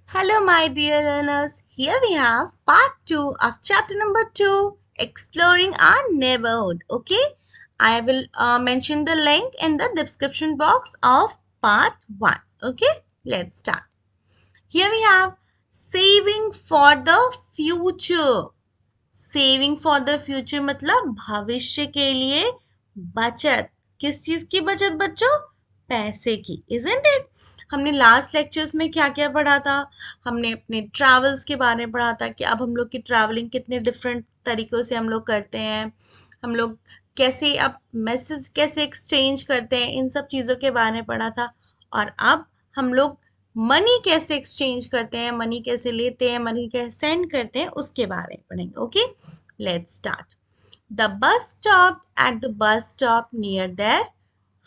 Hello, my dear learners. Here we have part 2 of chapter number 2, Exploring Our Neighborhood. Okay, I will mention the link in the description box of part 1. Okay, let's start. Here we have saving for the future. Saving for the future मतलब भविष्य के लिए बचत। किस चीज की बचत बच्चों? पैसे की, इजंट इट? हमने लास्ट लेक्चर्स में क्या क्या पढ़ा था? हमने अपने ट्रैवल्स के बारे में पढ़ा था कि अब हम लोग की ट्रैवलिंग कितने डिफरेंट तरीकों से हम लोग करते हैं, हम लोग कैसे अब मैसेज कैसे एक्सचेंज करते हैं, इन सब चीज़ों के बारे में पढ़ा था। और अब हम लोग मनी कैसे एक्सचेंज करते हैं, मनी कैसे लेते हैं, मनी कैसे सेंड करते हैं, उसके बारे में पढ़ेंगे। Okay, let's start. The bus stop at the bus stop near their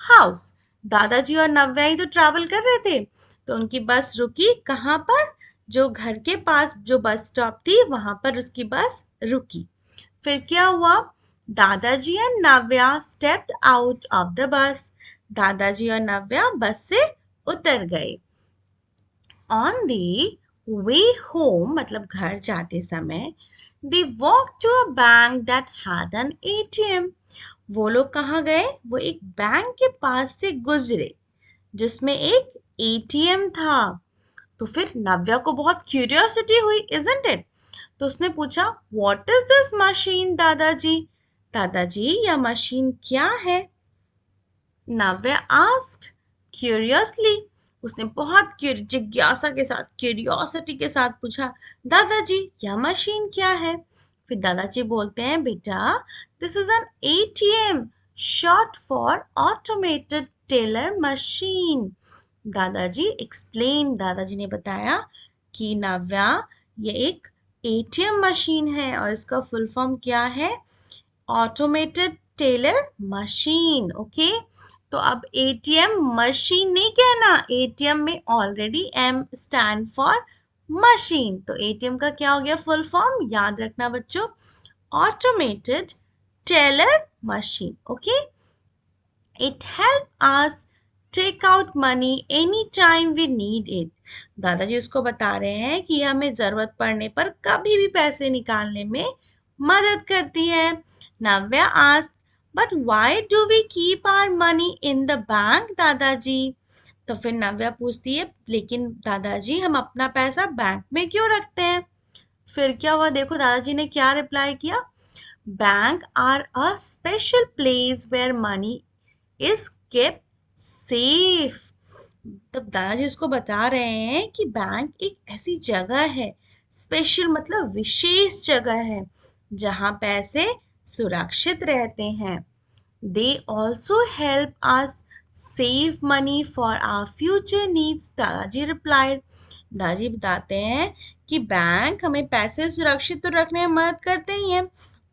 house. दादाजी और नव्या ही तो ट्रैवल कर रहे थे, तो उनकी बस रुकी कहाँ पर? जो घर के पास जो बस स्टॉप थी वहां पर उसकी बस रुकी। फिर क्या हुआ? दादाजी and Navya stepped out of the bus. दादाजी और नव्या बस से उतर गए। ऑन दी वे होम मतलब घर जाते समय they walk to a bank that had an ATM. वो लोग कहाँ गए? वो एक बैंक के पास से गुजरे जिसमें एक एटीएम था। तो फिर नव्या को बहुत क्यूरियोसिटी हुई, इजंट इट? तो उसने पूछा, व्हाट इज दिस मशीन दादाजी? दादाजी, यह मशीन क्या है? Navya asked curiously. उसने बहुत जिज्ञासा के साथ, क्यूरियोसिटी के साथ पूछा, दादाजी यह मशीन क्या है? फिर दादाजी बोलते हैं, बेटा this is an ATM, short for automated teller machine. दादाजी एक्सप्लेन, दादाजी ने बताया कि नव्या, ये एक एटीएम मशीन है और इसका फुल फॉर्म क्या है? Automated teller machine. ओके, तो अब एटीएम मशीन नहीं कहना, एटीएम में already M stand for machine, तो एटीएम का क्या हो गया फुल फॉर्म? याद रखना बच्चों, automated teller machine. Okay, it help us take out money any time we need it. दादाजी उसको बता रहे हैं कि हमें जरूरत पड़ने पर कभी भी पैसे निकालने में मदद करती है। Navya asked, but why do we keep our money in the bank दादाजी? तो फिर नव्या पूछती है, लेकिन दादाजी हम अपना पैसा बैंक में क्यों रखते हैं? फिर क्या हुआ? देखो दादाजी ने क्या रिप्लाई किया, bank are a special place where money is kept safe. तब दादाजी उसको बता रहे हैं कि बैंक एक ऐसी जगह है, स्पेशल मतलब विशेष जगह है, जहां पैसे सुरक्षित रहते हैं। They also help us save money for our future needs, दादाजी रिप्लाइड। दादाजी बताते हैं कि बैंक हमें पैसे सुरक्षित तो रखने में मदद करते ही हैं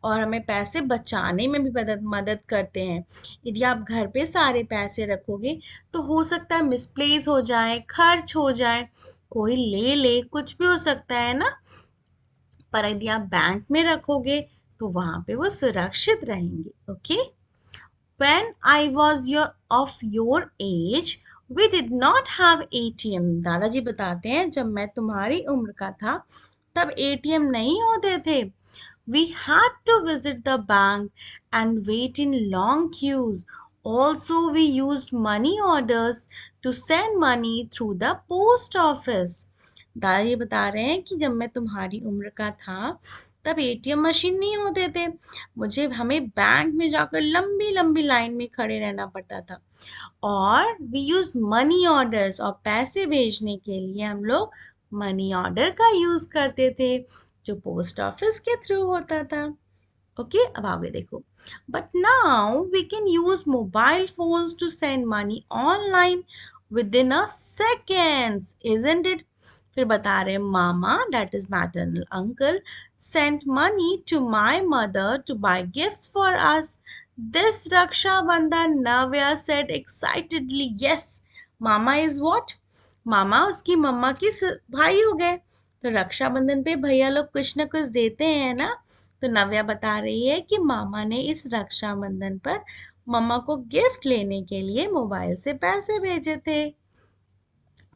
और हमें पैसे बचाने में भी मदद मदद करते हैं। यदि आप घर पे सारे पैसे रखोगे तो हो सकता है मिसप्लेस हो जाए, खर्च हो जाए, कोई ले ले, कुछ भी हो सकता है ना। पर यदि आप बैंक में रखोगे तो वहां पे वो सुरक्षित रहेंगे। Okay, when I was of your age, we did not have ATM. दादाजी बताते हैं, जब मैं तुम्हारी उम्र का था तब एटीएम नहीं होते थे। We had to visit the bank and wait in long queues. Also, we used money orders to send money through the post office. दादाजी बता रहे हैं कि जब मैं तुम्हारी उम्र का था तब एटीएम मशीन नहीं होते थे, मुझे हमें बैंक में जाकर लंबी लंबी लाइन में खड़े रहना पड़ता था। और वी यूज मनी ऑर्डर्स, और पैसे भेजने के लिए हम लोग मनी ऑर्डर का यूज करते थे जो पोस्ट ऑफिस के थ्रू होता था। ओके, अब आगे देखो, but now we can use mobile phones to send money online within a seconds, isn't it? फिर बता रहे मामा, that is maternal uncle, sent money to my mother to buy gifts for us this Raksha Bandhan, Navya said excitedly. Yes, Mama is what? मामा उसकी मम्मा की भाई हो गए, तो रक्षाबंधन पे भैया लोग कुछ ना कुछ देते हैं ना। तो नव्या बता रही है कि मामा ने इस रक्षाबंधन पर मम्मा को गिफ्ट लेने के लिए मोबाइल से पैसे भेजे थे।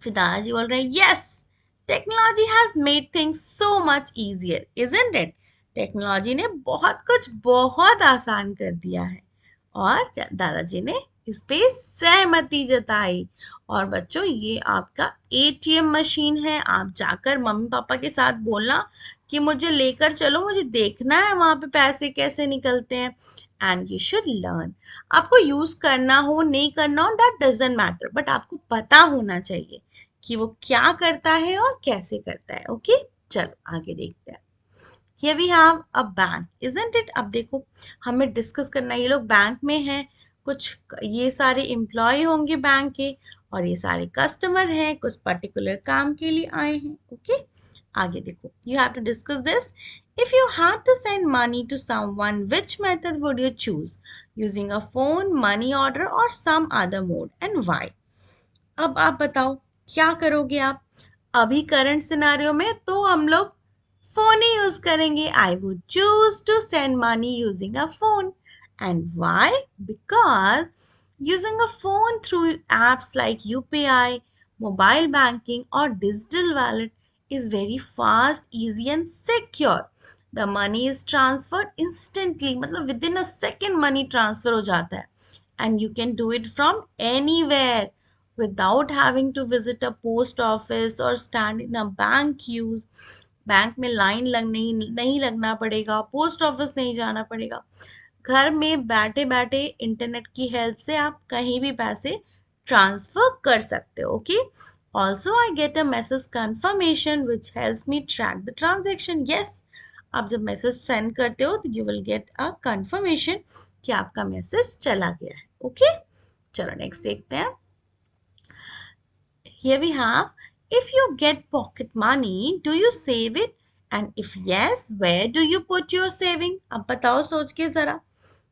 फिर दादाजी बोल रहे हैं, yes, technology has made things so much easier isn't it? Technology ने बहुत आसान कर दिया है। और दादाजी ने इस पे सहमति जताई। और बच्चों, ये आपका एटीएम मशीन है। आप जाकर मम्मी पापा के साथ बोलना कि मुझे लेकर चलो, मुझे देखना है वहां पे पैसे कैसे निकलते हैं। And you should learn. आपको यूज करना हो नहीं करना हो दैट डजेंट मैटर, बट आपको पता होना चाहिए कि वो क्या करता है और कैसे करता है। ओके, चलो आगे देखते हैं। Here we have a bank, isn't it? अब देखो, हमें डिस्कस करना है। ये लोग बैंक में हैं, कुछ ये सारे एम्प्लॉय होंगे बैंक के, और ये सारे कस्टमर हैं, कुछ पर्टिकुलर काम के लिए आए हैं। ओके, आगे देखो, you have to discuss this. If you had to send money to someone, which method would you choose? Using a phone, money order, or some other mode, and why? अब आप बताओ क्या करोगे आप? अभी करंट सिनारियो में तो हम लोग फोन ही यूज करेंगे। I would choose to send money using a phone. And why? Because using a phone through apps like UPI, mobile banking और digital wallet is very fast, easy and secure. The money is transferred instantly, मतलब within a second money transfer हो जाता है, and you can do it from anywhere without having to visit a post office or stand in a bank queues. Bank में line नहीं लगना पड़ेगा, post office नहीं जाना पड़ेगा। घर में बैठे बैठे इंटरनेट की हेल्प से आप कहीं भी पैसे ट्रांसफर कर सकते हो। Okay, also I get a message confirmation which helps me track the transaction. Yes, आप जब मैसेज सेंड करते हो तो you will get a confirmation कि आपका मैसेज चला गया है। ओके, चलो नेक्स्ट देखते हैं। Here we have, if you get pocket money, do you save it? And if yes, where do you put your saving? अब बताओ सोच के जरा,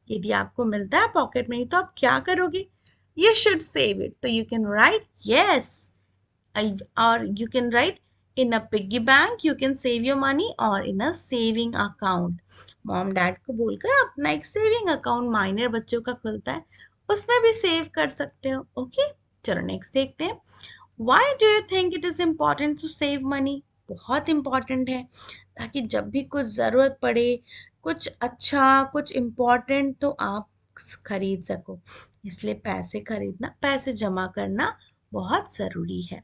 यदि आपको मिलता है पॉकेट मनी तो आप क्या करोगे? You should save it. तो you can write yes, or you can write in a piggy bank you can save your money, or in a saving account. Mom dad को बोलकर अपना एक सेविंग अकाउंट माइनर बच्चों का खुलता है, उसमें भी सेव कर सकते हो। ओके, चलो नेक्स्ट देखते हैं। Why do you think it is important to save money? बहुत इम्पॉर्टेंट है, ताकि जब भी कुछ ज़रूरत पड़े, कुछ अच्छा, कुछ इम्पॉर्टेंट, तो आप खरीद सको। इसलिए पैसे खरीदना, पैसे जमा करना बहुत ज़रूरी है।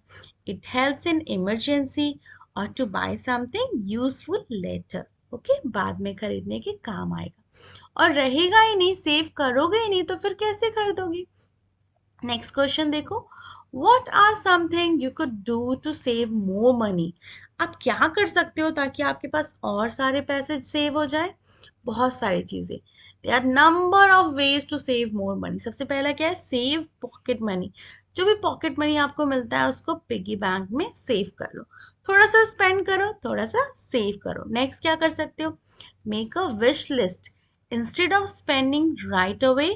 इट हेल्प्स इन इमरजेंसी और to buy something useful later. Okay, बाद में खरीदने के काम आएगा। और रहेगा ही नहीं, सेव करोगे ही नहीं, तो फिर कैसे खरीदोगे? नेक्स्ट क्वेश्चन देखो, what are something you could do to save more money? आप क्या कर सकते हो ताकि आपके पास और सारे पैसे सेव हो जाए? बहुत सारी चीजें। there are number of ways to save more money. सबसे पहला क्या है? Save pocket money. जो भी पॉकेट मनी आपको मिलता है उसको पिगी बैंक में सेव कर लो। थोड़ा सा स्पेंड करो, थोड़ा सा सेव करो। नेक्स्ट क्या कर सकते हो? Make a wish list. Instead of spending right away,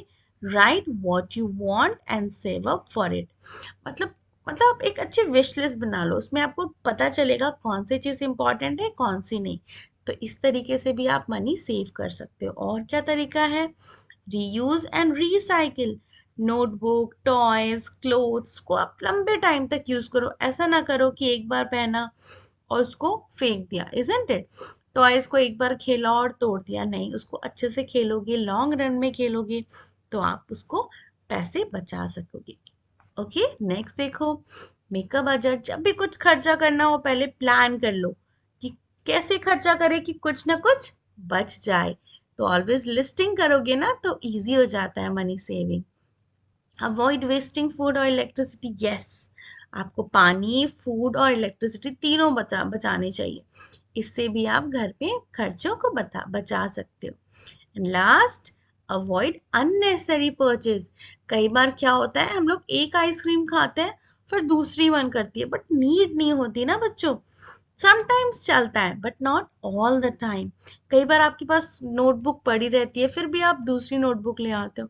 right what you want and save up for it. मतलब मतलब आप एक अच्छी विश लिस्ट बना लो, उसमें आपको पता चलेगा कौन सी चीज़ इंपॉर्टेंट है, कौन सी नहीं। तो इस तरीके से भी आप मनी सेव कर सकते हो। और क्या तरीका है? Reuse and recycle. Notebook, toys, clothes को आप लंबे टाइम तक यूज करो। ऐसा ना करो कि एक बार पहना और उसको फेंक दिया, इजंट इट? टॉयज को एक बार खेला और तोड़ दिया, नहीं, उसको अच्छे से खेलोगे, लॉन्ग रन में खेलोगे, तो आप उसको पैसे बचा सकोगे। ओके, नेक्स्ट देखो, मेकअप बजट। जब भी कुछ खर्चा करना हो पहले प्लान कर लो कि कैसे खर्चा करें कि कुछ ना कुछ बच जाए। तो ऑलवेज लिस्टिंग करोगे ना तो इजी हो जाता है money saving. Avoid wasting food और इलेक्ट्रिसिटी। यस, आपको पानी, फूड और इलेक्ट्रिसिटी तीनों बचाने चाहिए। इससे भी आप घर पे खर्चों को बचा सकते हो। And last, avoid unnecessary purchase. कई बार क्या होता है, हम लोग एक आइसक्रीम खाते हैं, फिर दूसरी मन करती है, बट नीड नहीं होती ना बच्चों। समटाइम्स चलता है but not all the time. कई बार आपके पास नोटबुक पड़ी रहती है, फिर भी आप दूसरी नोटबुक ले आते हो।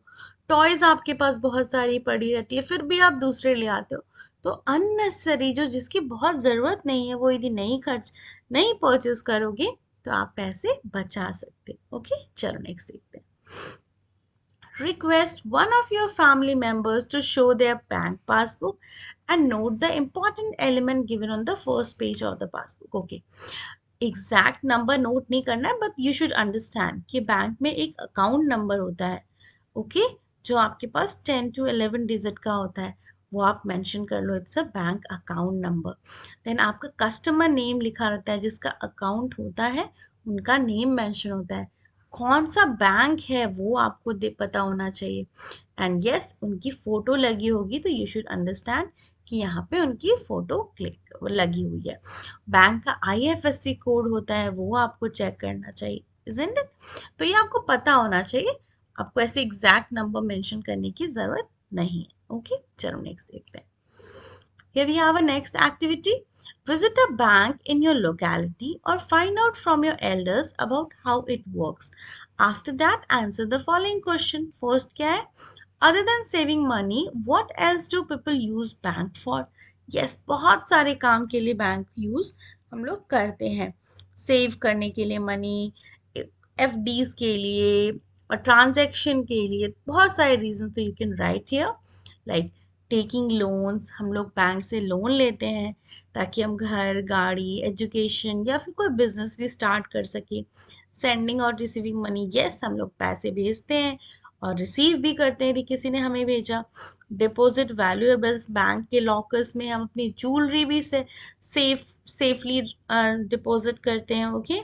टॉयज आपके पास बहुत सारी पड़ी रहती है, फिर भी आप दूसरे ले आते हो। तो अननेसेसरी, जो जिसकी बहुत ज़रूरत नहीं है, वो यदि नहीं परचेज करोगे तो आप पैसे बचा सकते हो। ओके, चलो नेक्स्ट देखते हैं। Request one of your family members to show their bank passbook and note the important element given on the first page of the passbook. Okay. Exact number note नहीं करना है बट यू शुड अंडरस्टैंड कि bank में एक account number होता है okay जो आपके पास 10 to 11 डिजिट का होता है वो आप मेंशन कर लो it's a bank account number then आपका कस्टमर नेम लिखा रहता है जिसका अकाउंट होता है उनका नेम मेंशन होता है कौन सा बैंक है वो आपको पता होना चाहिए एंड यस उनकी फोटो लगी होगी तो यू शुड अंडरस्टैंड कि यहाँ पे उनकी फोटो क्लिक लगी हुई है बैंक का आईएफएससी कोड होता है वो आपको चेक करना चाहिए इजंट इट तो ये आपको पता होना चाहिए आपको ऐसे एग्जैक्ट नंबर मेंशन करने की जरूरत नहीं है ओके चलो नेक्स्ट देखते हैं here we have a next activity visit a bank in your locality or find out from your elders about how it works after that answer the following question first क्या है other than saving money what else do people use bank for yes बहुत सारे काम के लिए bank use हम लोग करते हैं सेव करने के लिए मनी एफडीज के लिए और ट्रांजैक्शन के लिए बहुत सारे रीजन तो you can write here like taking loans हम लोग बैंक से लोन लेते हैं ताकि हम घर गाड़ी एजुकेशन या फिर कोई बिजनेस भी स्टार्ट कर सके सेंडिंग और रिसीविंग मनी यस हम लोग पैसे भेजते हैं और रिसीव भी करते हैं यदि किसी ने हमें भेजा डिपॉजिट वैल्यूएबल्स बैंक के लॉकर्स में हम अपनी ज्वेलरी भी से सेफली डिपॉजिट करते हैं okay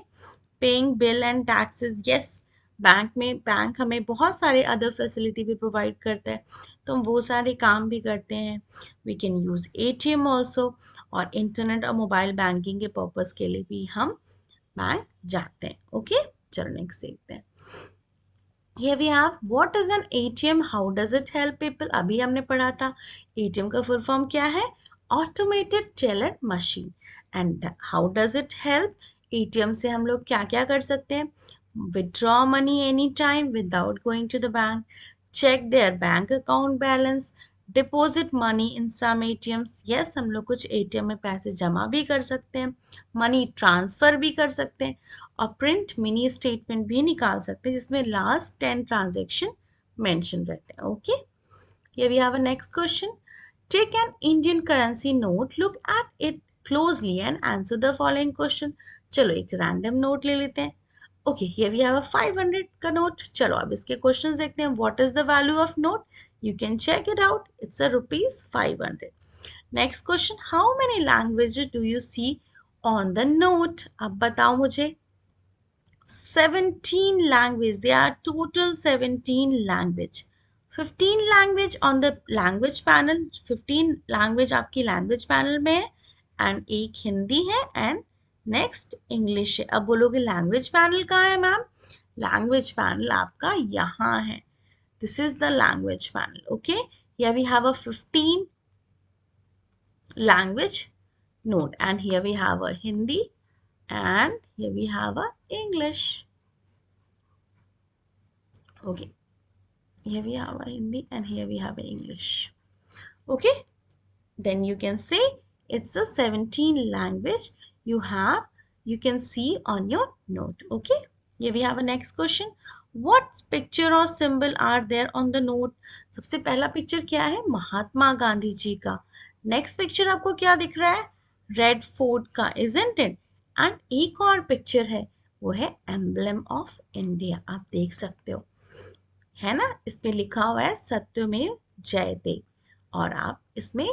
paying bill and taxes yes bank हमें बहुत सारे अदर फैसिलिटी भी प्रोवाइड करता है तो हम वो सारे काम भी करते हैं we can use ATM also और इंटरनेट और मोबाइल बैंकिंग के पर्पज़ के लिए भी हम बैंक जाते हैं ओके चलो नेक्स्ट देखते हैं Here we have what is an ATM? How does it help people? अभी हमने पढ़ा था ATM का फुल फॉर्म क्या है Automated Teller Machine. And how does it help? ATM से हम लोग क्या क्या कर सकते हैं Withdraw money anytime without going to the bank. Check their bank account balance. Deposit money in some ATMs. Yes, हम लोग कुछ ATM में पैसे जमा भी कर सकते हैं मनी ट्रांसफ़र भी कर सकते हैं और प्रिंट मिनी स्टेटमेंट भी निकाल सकते हैं जिसमें लास्ट 10 ट्रांजेक्शन मेंशन रहते हैं okay here we have a next question take an Indian currency note look at it closely and answer the following question चलो एक रैंडम नोट ले लेते हैं okay here we have a 500 का note चलो अब इसके क्वेश्चंस देखते हैं what is the value of note you can check it out it's a rupees 500 next question how many languages do you see on the note अब बताओ मुझे 17 language there are total 17 language 15 language on the language panel 15 language आपकी language panel में है and एक हिंदी है and next English है अब बोलोगे language panel कहाँ है मैम language panel आपका यहाँ है this is the language panel okay here we have a 15 language note and here we have a Hindi and here we have a English okay here we have a Hindi and here we have a English okay then you can say it's a 17 language you can see on your note okay here we have a next question what picture or symbol are there on the note सबसे पहला picture क्या है महात्मा गांधी जी का next picture आपको क्या दिख रहा है रेड फोर्ट का isn't it एंड एक और पिक्चर है वो है एम्बलम ऑफ इंडिया आप देख सकते हो है ना इसमें लिखा हुआ है सत्यमेव जयते और आप इसमें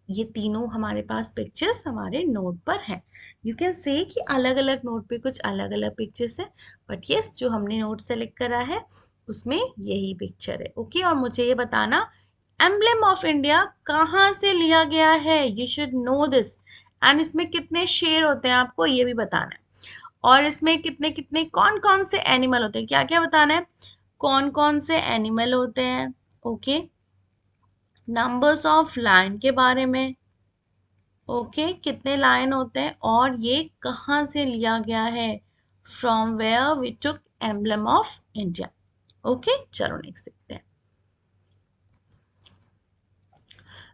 ये तीनों हमारे पास पिक्चर्स हमारे नोट पर हैं यू कैन से कि अलग अलग नोट पे कुछ अलग अलग पिक्चर्स हैं बट यस जो हमने नोट सेलेक्ट करा है उसमें यही पिक्चर है ओके और मुझे ये बताना एम्बलम ऑफ इंडिया कहाँ से लिया गया है you should know this and इसमें कितने शेर होते हैं आपको ये भी बताना है और इसमें कितने कितने कौन कौन से एनिमल होते हैं क्या क्या बताना है कौन कौन से एनिमल होते हैं ओके नंबर्स ऑफ लाइन के बारे में ओके कितने लाइन होते हैं और ये कहाँ से लिया गया है from where we took emblem of India okay चलो नेक्स्ट देखते हैं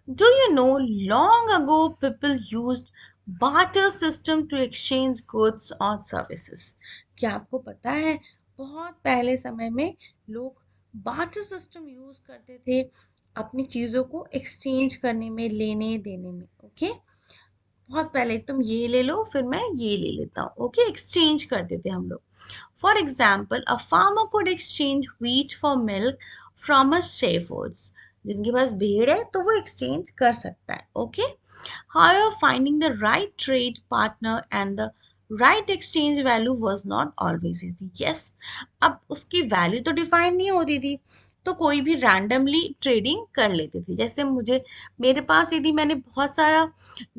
Do you know long ago people used barter system to exchange goods or services? क्या आपको पता है बहुत पहले समय में लोग बार्टर सिस्टम यूज करते थे अपनी चीजों को एक्सचेंज करने में, लेने देने में। ओके, बहुत पहले तुम ये ले लो फिर मैं ये ले लेता हूँ। ओके, एक्सचेंज करते थे हम लोग। For example, a farmer could exchange wheat for milk from a shepherd's. जिनके पास भेड़ है तो वो एक्सचेंज कर सकता है। Okay, however, finding the right trade partner and the right exchange value was not always easy. Yes, अब उसकी वैल्यू तो डिफाइन नहीं होती थी, तो कोई भी रैंडमली ट्रेडिंग कर लेती थी। जैसे मेरे पास यदि मैंने बहुत सारा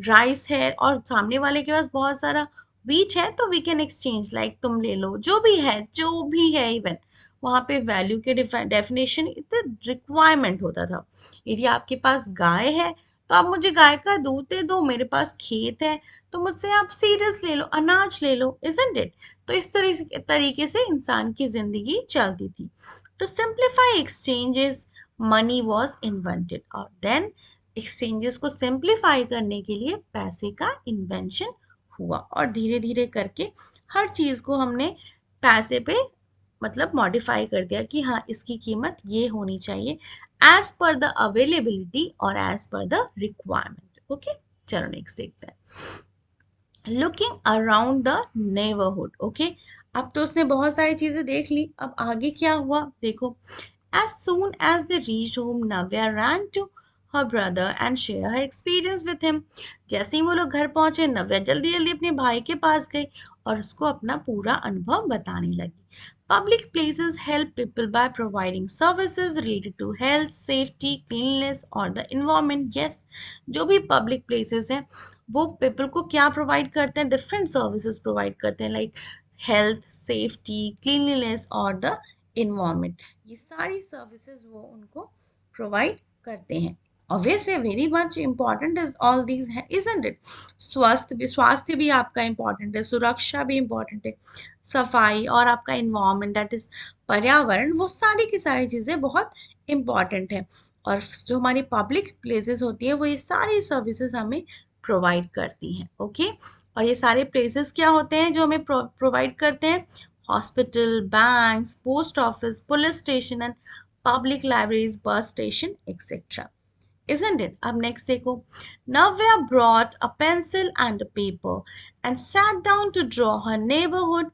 राइस है और सामने वाले के पास बहुत सारा व्हीट है, तो वी कैन एक्सचेंज, लाइक तुम ले लो जो भी है इवन वहाँ पे वैल्यू के डेफिनेशन रिक्वायरमेंट होता था। यदि आपके पास गाय है तो आप मुझे गाय का दूध दे दो, मेरे पास खेत है तो मुझसे आप सीरियल्स ले लो, अनाज ले लो, इजंट इट। तो इस तरीके से इंसान की जिंदगी चलती थी। To simplify exchanges, money was invented, और देन एक्सचेंजेस को सिंप्लीफाई करने के लिए पैसे का इन्वेंशन हुआ, और धीरे धीरे करके हर चीज को हमने पैसे पे मतलब मॉडिफाई कर दिया कि हाँ इसकी कीमत ये होनी चाहिए एज पर द अवेलेबिलिटी और as per the requirement. Okay, चलो नेक्स्ट देखते हैं। Looking around the neighbourhood. Okay, अब तो उसने बहुत सारी चीजें देख ली, अब आगे क्या हुआ देखो। As soon as they reached home, Navya ran to her brother and shared her experience with him. जैसे ही वो लोग घर पहुंचे, नव्या जल्दी जल्दी अपने भाई के पास गई और उसको अपना पूरा अनुभव बताने लगी। Public places help people by providing services related to health, safety, cleanliness or the environment. Yes, जो भी public places हैं वो people को क्या provide करते हैं, different services provide करते हैं, like health, safety, cleanliness और the environment। ये सारी सर्विसेज वो उनको प्रोवाइड करते हैं। Obviously very much important is all these है, इजंट इट। स्वास्थ्य भी आपका इम्पॉर्टेंट है, सुरक्षा भी इम्पॉर्टेंट है, सफाई और आपका इन्वायरमेंट दैट इज पर्यावरण, वो सारी की सारी चीज़ें बहुत इम्पॉर्टेंट है। और जो हमारी पब्लिक प्लेसेस होती है वो ये सारी सर्विसेज हमें प्रोवाइड करती हैं। ओके, और ये सारे प्लेसेस क्या होते हैं जो हमें प्रोवाइड करते हैं? hospital, banks, post office, police station and public libraries, bus station, etc. Isn't it? अब next देखो. Navya brought a pencil and a paper and sat down to draw her neighborhood.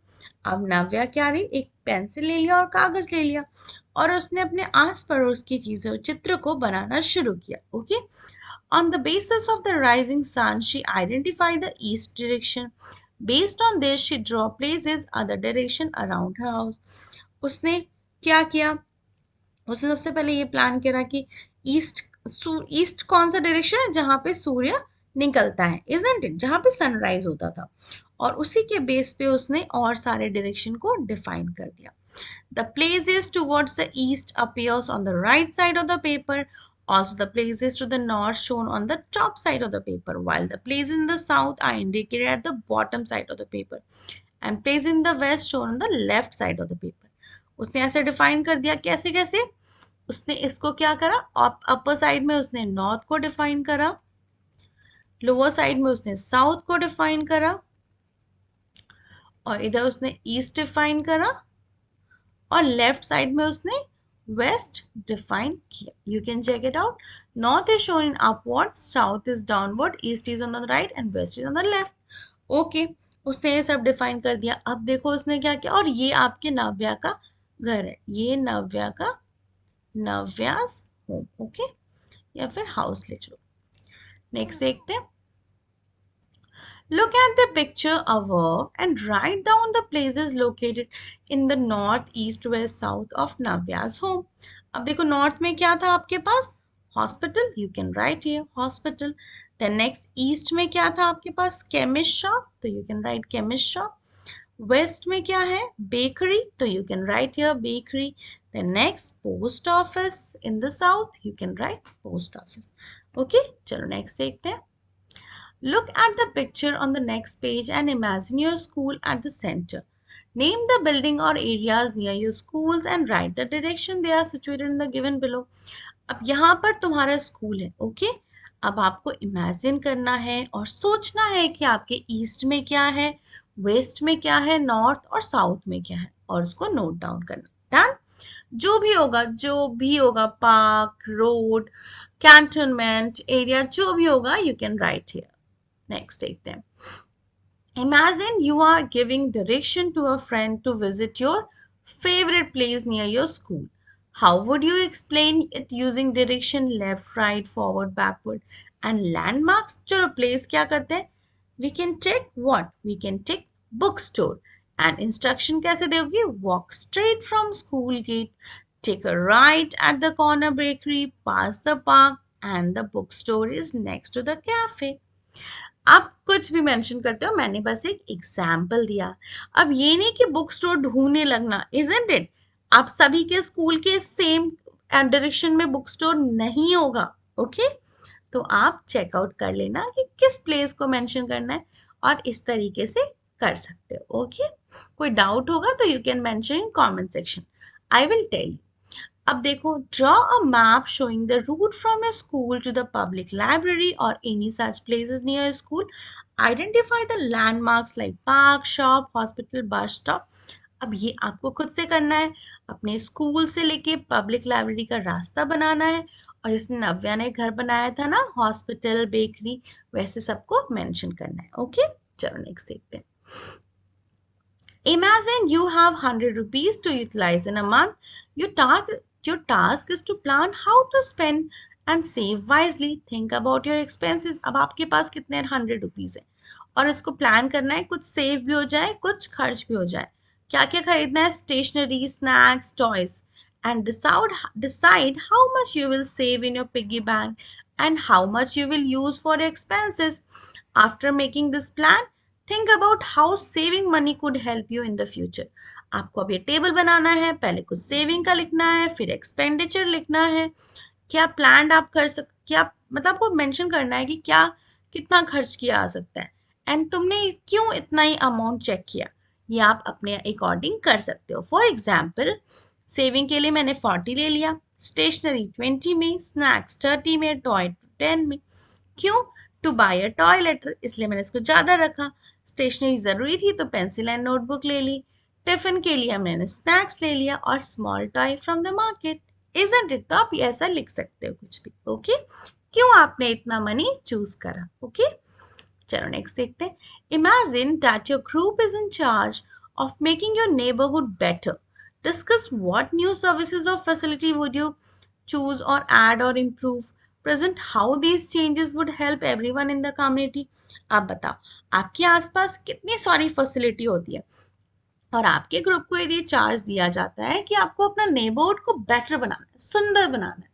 अब नव्या क्या रही, एक पेंसिल ले लिया और कागज ले लिया और उसने अपने आस पड़ोस की चीजों चित्र को बनाना शुरू किया। Okay, on the basis of the rising sun, she identified the east direction. Based on this, she draw places other direction around her house. उसने क्या किया, उसने सबसे पहले ये प्लान करा कि ईस्ट ईस्ट कौन सा डायरेक्शन है जहाँ पे सूर्य निकलता है, इजंट इट, जहाँ पे सनराइज होता था, और उसी के बेस पे उसने और सारे डायरेक्शन को डिफाइन कर दिया। The places towards the east appears on the right side of the paper. Also, the places to the north shown on the top side of the paper, while the places in the south are indicated at the bottom side of the paper, and places in the west shown on the left side of the paper. उसने ऐसे define कर दिया, कैसे कैसे उसने इसको क्या करा, अपर साइड में उसने नॉर्थ को डिफाइन करा, लोअर साइड में उसने साउथ को डिफाइन करा, और इधर उसने ईस्ट डिफाइन करा, और लेफ्ट साइड में उसने वेस्ट डिफाइन किया। You can check it out. North is shown in upward, south is downward, east is on the right and west is on the left. Okay, उसने ये सब define कर दिया। अब देखो उसने क्या किया, और ये आपके नव्या का घर है, ये नव्या का नव्यास होम। ओके, या फिर हाउस ले चलो। नेक्स्ट देखते हैं। Look at the picture above and write down the places located in the north, east, west, south of Navya's home. अब देखो नॉर्थ में क्या था आपके पास, hospital, you can write here hospital. Then next east में क्या था आपके पास, केमिस्ट शॉप, तो you can write chemist shop. West में क्या है, बेकरी, तो you can write here bakery. Then next post office in the south, you can write post office. Okay, चलो नेक्स्ट देखते हैं। Look at the picture on the next page and imagine your school at the center. Name the building or areas near your schools and write the direction they are situated in the given below. अब यहाँ पर तुम्हारा school है। Okay, अब आपको imagine करना है और सोचना है कि आपके ईस्ट में क्या है, वेस्ट में क्या है, नॉर्थ और साउथ में क्या है, और उसको नोट डाउन करना। डन। जो भी होगा पार्क, रोड, कैंटोनमेंट एरिया, जो भी होगा you can write here. Next देखते हैं. Imagine you are giving direction to a friend to visit your favorite place near your school. How would you explain it using direction left, right, forward, backward and landmarks? चलो place क्या करते हैं? We can take what? We can take bookstore. And instruction कैसे दोगे? Walk straight from school gate, take a right at the corner bakery, pass the park, and the bookstore is next to the cafe. आप कुछ भी mention करते हो, मैंने बस एक एग्जाम्पल दिया. अब ये नहीं कि बुक स्टोर ढूंढने लगना, इजंट इट? आप सभी के स्कूल के सेम डायरेक्शन में बुक स्टोर नहीं होगा. ओके, तो आप चेकआउट कर लेना कि किस प्लेस को मेंशन करना है और इस तरीके से कर सकते हो. ओके, कोई डाउट होगा तो you can mention in comment section, I will tell you. अब देखो, draw a map showing the route from your school to the public library or any such places near your school. Identify the landmarks like park, shop, hospital, bus stop. अब ये आपको खुद से करना है. अपने स्कूल से लेके पब्लिक लाइब्रेरी का रास्ता बनाना है, और जिसने नव्या ने घर बनाया था ना, हॉस्पिटल, बेकरी, वैसे सबको मेंशन करना है. ओके, चलो नेक्स्ट देखते हैं. Imagine you have 100 rupees to utilize in a month. Your task is to plan how to spend and save wisely. Think about your expenses. अब आपके पास कितने 100 रुपीज है और इसको प्लान करना है, कुछ सेव भी हो जाए, कुछ खर्च भी हो जाए. क्या क्या खरीदना है? Stationery, snacks, toys. And decide how much you will save in your piggy bank and how much you will use for expenses. After making this plan, think about how saving money could help you in the future. आपको अब ये table बनाना है, पहले कुछ saving का लिखना है, फिर एक्सपेंडिचर लिखना है. क्या प्लान आप कर क्या मतलब आपको मेंशन करना है कि क्या कितना खर्च किया जा सकता है एंड तुमने क्यों इतना ही अमाउंट चेक किया. ये आप अपने अकॉर्डिंग कर सकते हो. फॉर एग्जाम्पल, सेविंग के लिए मैंने 40 ले लिया, स्टेशनरी 20 में, स्नैक्स 30 में, टॉय 10 में. क्यों? To buy a toy later, इसलिए मैंने इसको ज़्यादा रखा. स्टेशनरी ज़रूरी थी तो पेंसिल एंड नोटबुक ले ली. टिफिन के लिए मैंने स्नैक्स ले लिया और small toy from the market. Isn't it? तो आप ऐसा लिख सकते हो कुछ भी. ओके, क्यों आपने इतना मनी चूज करा. ओके, चलो नेक्स्ट देखते हैं. Imagine that your group is in charge of making your neighbourhood better. Discuss what new services और facility would you choose or add or improve. Present how these changes would help everyone in the community. आप बताओ, आपके आसपास कितनी सारी facility होती है और आपके ग्रुप को यदि चार्ज दिया जाता है कि आपको अपना नेबरहुड को बेटर बनाना है, सुंदर बनाना है,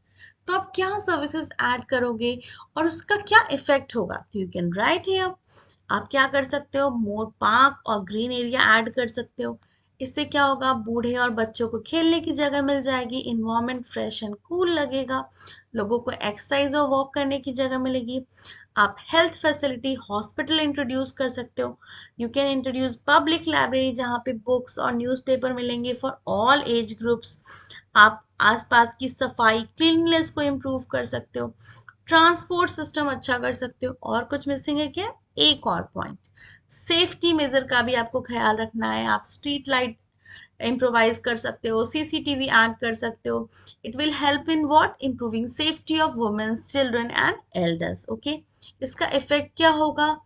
तो आप क्या सर्विसेज ऐड करोगे और उसका क्या इफेक्ट होगा. तो यू कैन राइट हियर. आप क्या कर सकते हो? मोर पार्क और ग्रीन एरिया ऐड कर सकते हो. इससे क्या होगा? बूढ़े और बच्चों को खेलने की जगह मिल जाएगी, इन्वायरमेंट फ्रेश एंड कूल लगेगा, लोगों को एक्सरसाइज और वॉक करने की जगह मिलेगी. आप हेल्थ फैसिलिटी, हॉस्पिटल इंट्रोड्यूस कर सकते हो. You can introduce public library जहाँ पे बुक्स और न्यूज़पेपर मिलेंगे फॉर ऑल एज ग्रुप्स. आप आसपास की सफाई, क्लीननेस को इम्प्रूव कर सकते हो. ट्रांसपोर्ट सिस्टम अच्छा कर सकते हो. और कुछ मिसिंग है क्या? एक और पॉइंट, सेफ्टी मेजर का भी आपको ख्याल रखना है. आप स्ट्रीट लाइट इम्प्रोवाइज कर सकते हो, सीसीटीवी ऐड कर सकते हो. It will help in what? Improving safety of womens, children and elders. Okay, इसका इफेक्ट क्या होगा?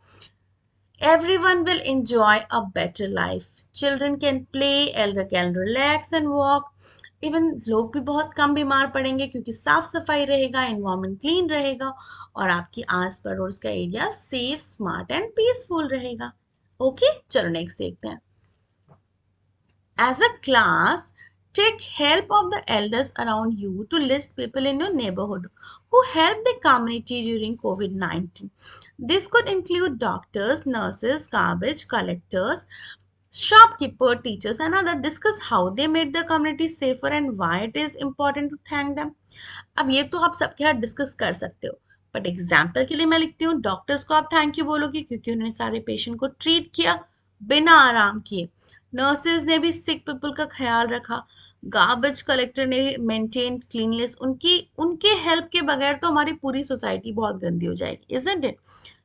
Everyone will enjoy a better life. Children can play, elder can relax and walk. Even लोग भी बहुत कम बीमार पड़ेंगे क्योंकि साफ सफाई रहेगा, एनवायरनमेंट क्लीन रहेगा और आपकी आस पड़ोस का area safe, smart and peaceful रहेगा. ओके, चलो नेक्स्ट देखते हैं. As a class, take help of the elders around you to list people in your neighborhood who helped the community during COVID-19. This could include doctors, nurses, garbage collectors, shopkeeper, teachers, and others. Discuss how they made the community safer and why it is important to thank them. अब ये तो आप सबके साथ discuss कर सकते हो, but example के लिए मैं लिखती हूँ, डॉक्टर्स को आप थैंक यू बोलोगे क्योंकि उन्होंने सारे पेशेंट को ट्रीट किया बिना आराम किए. नर्सेज ने भी सिक पीपल का ख्याल रखा. गार्बेज कलेक्टर ने मेंटेन क्लीननेस. उनके हेल्प के बगैर तो हमारी पूरी सोसाइटी बहुत गंदी हो जाएगी, इजंट इट?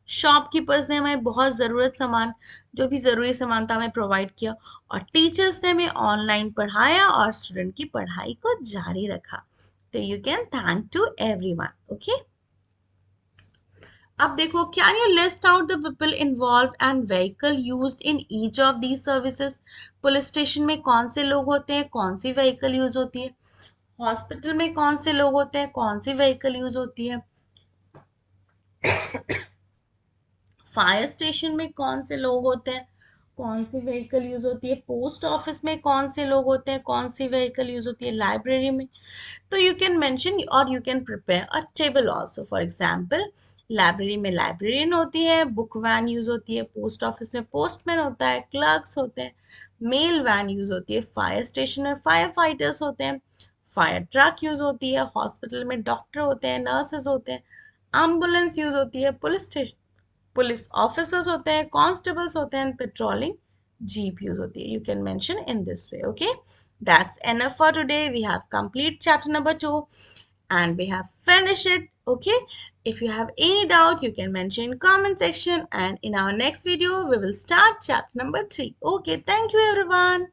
शॉपकीपर्स ने हमें बहुत ज़रूरत सामान, जो भी ज़रूरी सामान था हमें प्रोवाइड किया, और टीचर्स ने हमें ऑनलाइन पढ़ाया और स्टूडेंट की पढ़ाई को जारी रखा। तो you can thank to everyone. Okay, अब देखो, can you list out the people involve and vehicle used in each of these services. Police station में कौन से लोग होते हैं, कौन सी व्हीकल यूज होती है। हॉस्पिटल में कौन से लोग होते हैं, कौन सी व्हीकल यूज होती है। फायर स्टेशन में कौन से लोग होते हैं, कौन सी व्हीकल यूज होती है। पोस्ट ऑफिस में कौन से लोग होते हैं, कौन सी व्हीकल यूज होती है। लाइब्रेरी में। तो you can mention or you can prepare a table also. For example, library में लाइब्रेरियन होती है, बुक वैन यूज होती है, पोस्ट ऑफिस में पोस्टमैन होता है, क्लर्क्स होते हैं, मेल वैन यूज होती है, फायर स्टेशन में फायर फाइटर्स होते हैं, फायर ट्रक यूज होती है, हॉस्पिटल में डॉक्टर होते हैं, नर्सेज होते हैं, एम्बुलेंस यूज होती है, पुलिस स्टेशन पुलिस ऑफिसर्स होते हैं, कांस्टेबल्स होते हैं, पेट्रोलिंग जीप यूज होती है। You can mention in this way. Okay, that's enough for today. We have complete chapter number 2 and we have finished it. Okay, if you have any doubt, you can mention in comment section, and in our next video we will start chapter number 3. Okay, thank you everyone.